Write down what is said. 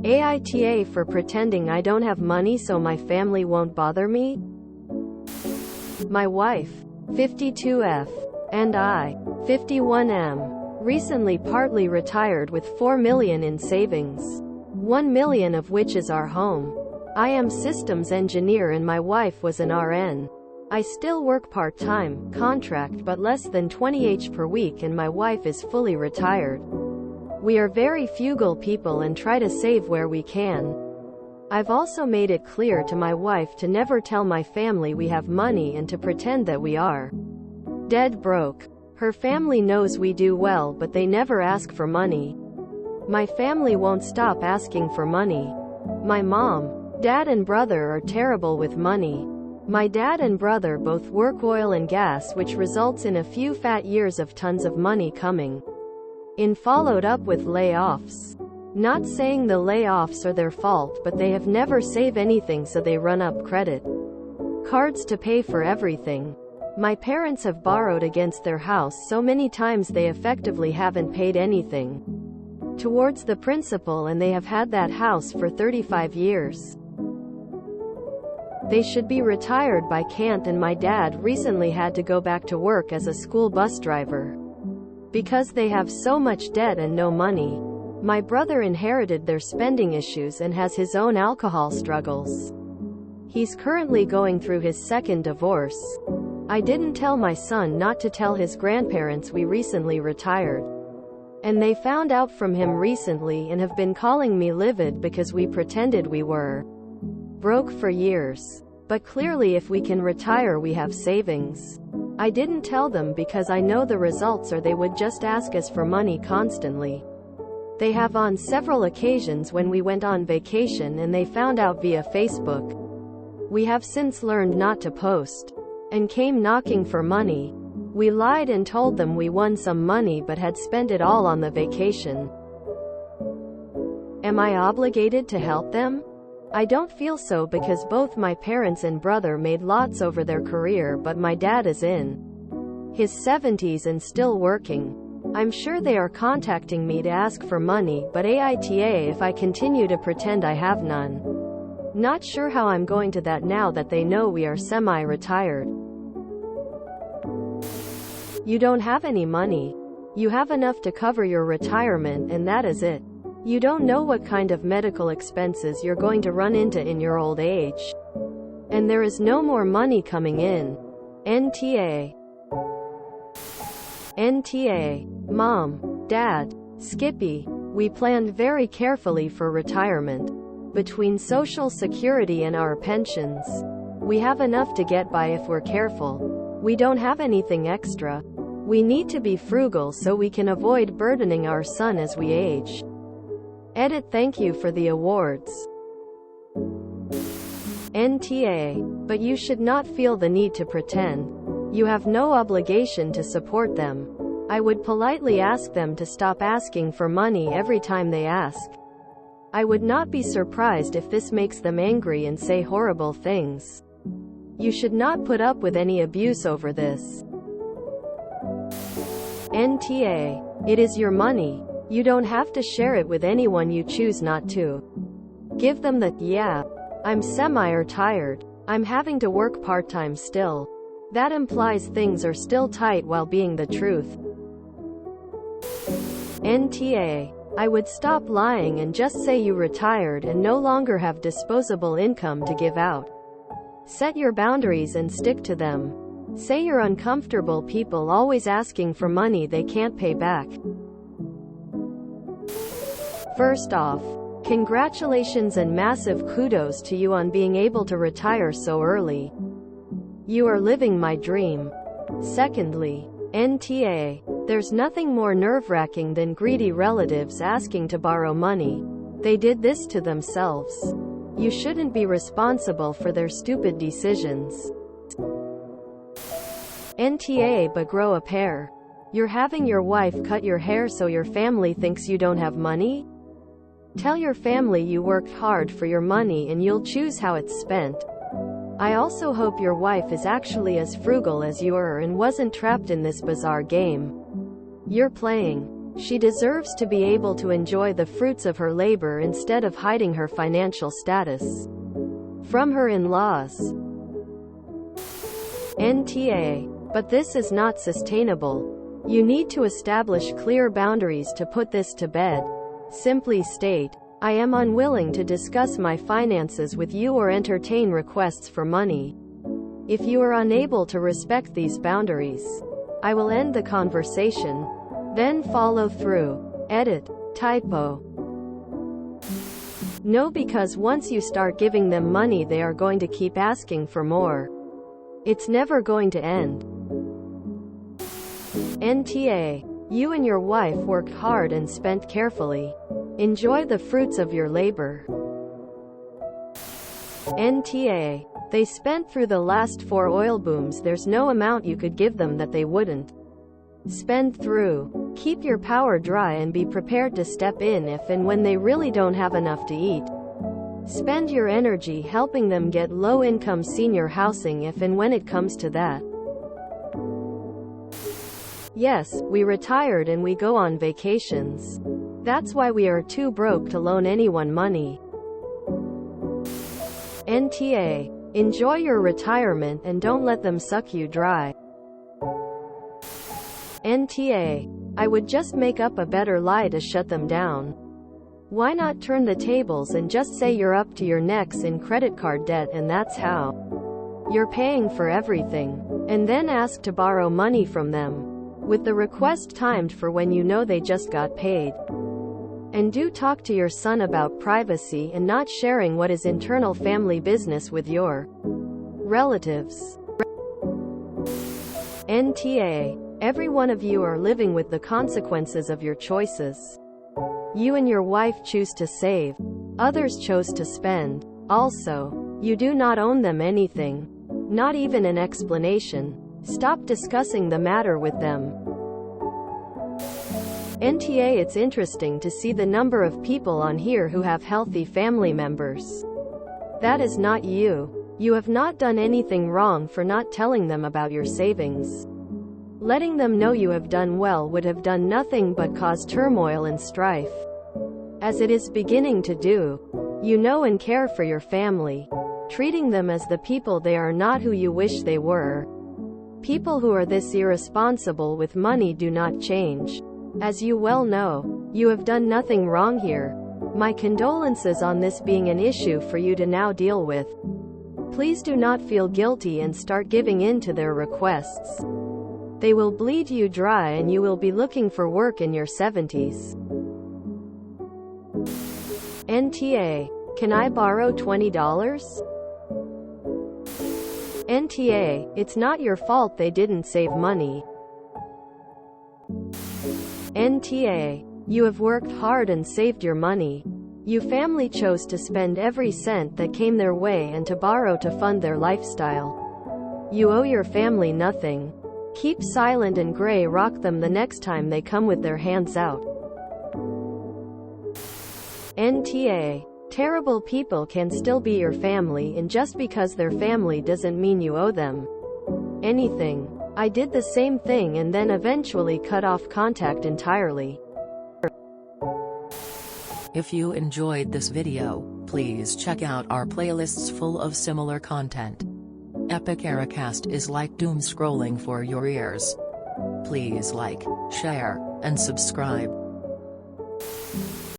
AITA for pretending I don't have money so my family won't bother me? My wife, 52F, and I, 51M, recently partly retired with $4 million in savings, $1 million of which is our home. I am systems engineer and my wife was an RN. I still work part-time, contract but less than 20 hours per week and my wife is fully retired. We are very frugal people and try to save where we can. I've also made it clear to my wife to never tell my family we have money and to pretend that we are dead broke. Her family knows we do well but they never ask for money. My family won't stop asking for money. My mom, dad and brother are terrible with money. My dad and brother both work oil and gas, which results in a few fat years of tons of money coming in, followed up with layoffs. Not saying the layoffs are their fault, but they have never saved anything so they run up credit cards to pay for everything. My parents have borrowed against their house so many times they effectively haven't paid anything towards the principal and they have had that house for 35 years. They should be retired by can't, and my dad recently had to go back to work as a school bus driver because they have so much debt and no money. My brother inherited their spending issues and has his own alcohol struggles. He's currently going through his second divorce. I didn't tell my son not to tell his grandparents we recently retired. And they found out from him recently and have been calling me livid because we pretended we were broke for years. But clearly if we can retire we have savings. I didn't tell them because I know the results or they would just ask us for money constantly. They have on several occasions when we went on vacation and they found out via Facebook. We have since learned not to post and came knocking for money. We lied and told them we won some money but had spent it all on the vacation. Am I obligated to help them? I don't feel so because both my parents and brother made lots over their career, but my dad is in his 70s and still working. I'm sure they are contacting me to ask for money, but AITA if I continue to pretend I have none. Not sure how I'm going to that now that they know we are semi-retired. You don't have any money. You have enough to cover your retirement and that is it. You don't know what kind of medical expenses you're going to run into in your old age. And there is no more money coming in. NTA. NTA. Mom, Dad, Skippy, we planned very carefully for retirement. Between Social Security and our pensions, we have enough to get by if we're careful. We don't have anything extra. We need to be frugal so we can avoid burdening our son as we age. Edit. Thank you for the awards. NTA. But you should not feel the need to pretend. You have no obligation to support them. I would politely ask them to stop asking for money every time they ask. I would not be surprised if this makes them angry and say horrible things. You should not put up with any abuse over this. NTA. It is your money. You don't have to share it with anyone you choose not to. Give them the, yeah, I'm semi-retired. I'm having to work part-time still. That implies things are still tight while being the truth. NTA. I would stop lying and just say you retired and no longer have disposable income to give out. Set your boundaries and stick to them. Say you're uncomfortable people always asking for money they can't pay back. First off, congratulations and massive kudos to you on being able to retire so early. You are living my dream. Secondly, NTA. There's nothing more nerve-wracking than greedy relatives asking to borrow money. They did this to themselves. You shouldn't be responsible for their stupid decisions. NTA. But grow a pair. You're having your wife cut your hair so your family thinks you don't have money? Tell your family you worked hard for your money and you'll choose how it's spent. I also hope your wife is actually as frugal as you are and wasn't trapped in this bizarre game you're playing. She deserves to be able to enjoy the fruits of her labor instead of hiding her financial status from her in-laws. NTA. But this is not sustainable. You need to establish clear boundaries to put this to bed. Simply state, I am unwilling to discuss my finances with you or entertain requests for money. If you are unable to respect these boundaries, I will end the conversation. Then follow through. Edit. Typo. No, because once you start giving them money, they are going to keep asking for more. It's never going to end. NTA. You and your wife worked hard and spent carefully. Enjoy the fruits of your labor. NTA. They spent through the last 4 oil booms. There's no amount you could give them that they wouldn't spend through. Keep your powder dry and be prepared to step in if and when they really don't have enough to eat. Spend your energy helping them get low-income senior housing if and when it comes to that. Yes, we retired and we go on vacations. That's why we are too broke to loan anyone money. NTA. Enjoy your retirement and don't let them suck you dry. NTA. I would just make up a better lie to shut them down. Why not turn the tables and just say you're up to your necks in credit card debt and that's how you're paying for everything, and then ask to borrow money from them, with the request timed for when you know they just got paid. And do talk to your son about privacy and not sharing what is internal family business with your relatives. NTA. Every one of you are living with the consequences of your choices. You and your wife choose to save. Others chose to spend. Also, you do not owe them anything. Not even an explanation. Stop discussing the matter with them. NTA. It's interesting to see the number of people on here who have healthy family members. That is not you. You have not done anything wrong for not telling them about your savings. Letting them know you have done well would have done nothing but cause turmoil and strife, as it is beginning to do. You know and care for your family, treating them as the people they are, not who you wish they were. People who are this irresponsible with money do not change. As you well know, you have done nothing wrong here. My condolences on this being an issue for you to now deal with. Please do not feel guilty and start giving in to their requests. They will bleed you dry and you will be looking for work in your 70s. NTA. Can I borrow $20? NTA. It's not your fault they didn't save money. NTA. You have worked hard and saved your money. You family chose to spend every cent that came their way and to borrow to fund their lifestyle. You owe your family nothing. Keep silent and gray rock them the next time they come with their hands out. NTA. Terrible people can still be your family, and just because they're family doesn't mean you owe them anything. I did the same thing and then eventually cut off contact entirely. If you enjoyed this video, please check out our playlists full of similar content. Epic AITA is like doom scrolling for your ears. Please like, share, and subscribe.